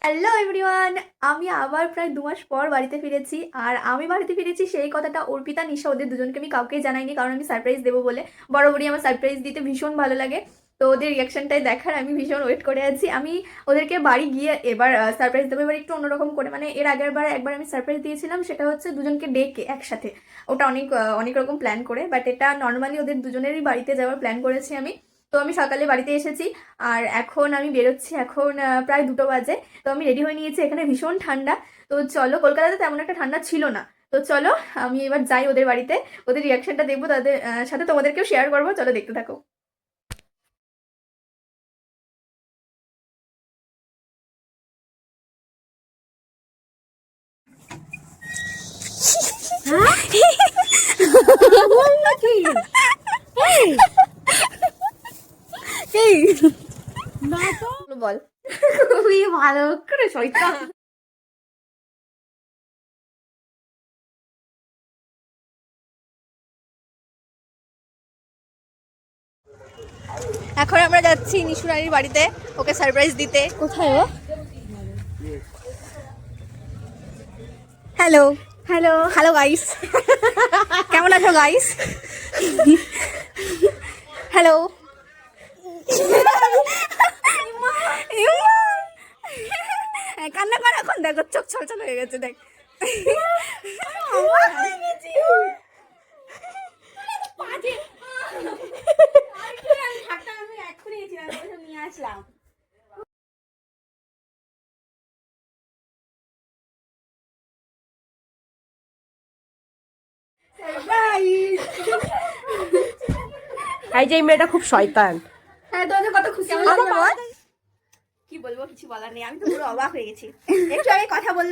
Hello everyone, আমি আবার প্রায় 2 মাস পর বাড়িতে ফিরেছি। আর আমি বাড়িতে ফিরেছি সেই কথাটা অর্পিতা, নিশা ওদের দুজনকে আমি কাউকেই জানাইনি, কারণ আমি সারপ্রাইজ দেবো বলে। বরাবরই আমার সারপ্রাইজ দিতে ভীষণ ভালো লাগে। তো ওদের রিয়াকশনটাই দেখার আমি ভীষণ ওয়েট করে আছি। আমি ওদেরকে বাড়ি গিয়ে এবার সারপ্রাইজ দেবো, এবার একটু অন্যরকম করে। মানে এর আগের বার একবার আমি সারপ্রাইজ দিয়েছিলাম, সেটা হচ্ছে দুজনকে ডেকে একসাথে। ওটা অনেক রকম প্ল্যান করে, বাট এটা নর্মালি ওদের দুজনেরই বাড়িতে যাওয়ার প্ল্যান করেছি আমি। তো আমি সকালে বাড়িতে এসেছি, আর এখন আমি বেরোচ্ছি। এখন প্রায় 2টো বাজে। তো আমি রেডি হয়ে নিয়েছি, এখানে ভীষণ ঠান্ডা। তো চলো, কলকাতাতে তেমন একটা ঠান্ডা ছিল না। তো চলো আমি এবার যাই ওদের বাড়িতে, ওদের রিয়াকশনটা দেখবো, তাদের সাথে তোমাদেরকেও শেয়ার করবো। চলো দেখতে থাকো। বল। খুবই ভালো করে শয়তান। এখন আমরা যাচ্ছি নিশুরানির বাড়িতে ওকে সারপ্রাইজ দিতে। কোথায় ও? হ্যালো হ্যালো হ্যালো গাইস, কেমন আছো গাইস? হ্যালো। কান্না কর এখন, দেখো চোখ ছলছল হয়ে গেছে, দেখ। এই যে এই মেয়েটা খুব শয়তান। হ্যাঁ, তোমাদের কত খুশি হলাম। কি বলবো, কিছু বলার নেই, আমি তো পুরো অবাক হয়ে গেছি। একটু আগে কথা বললাম।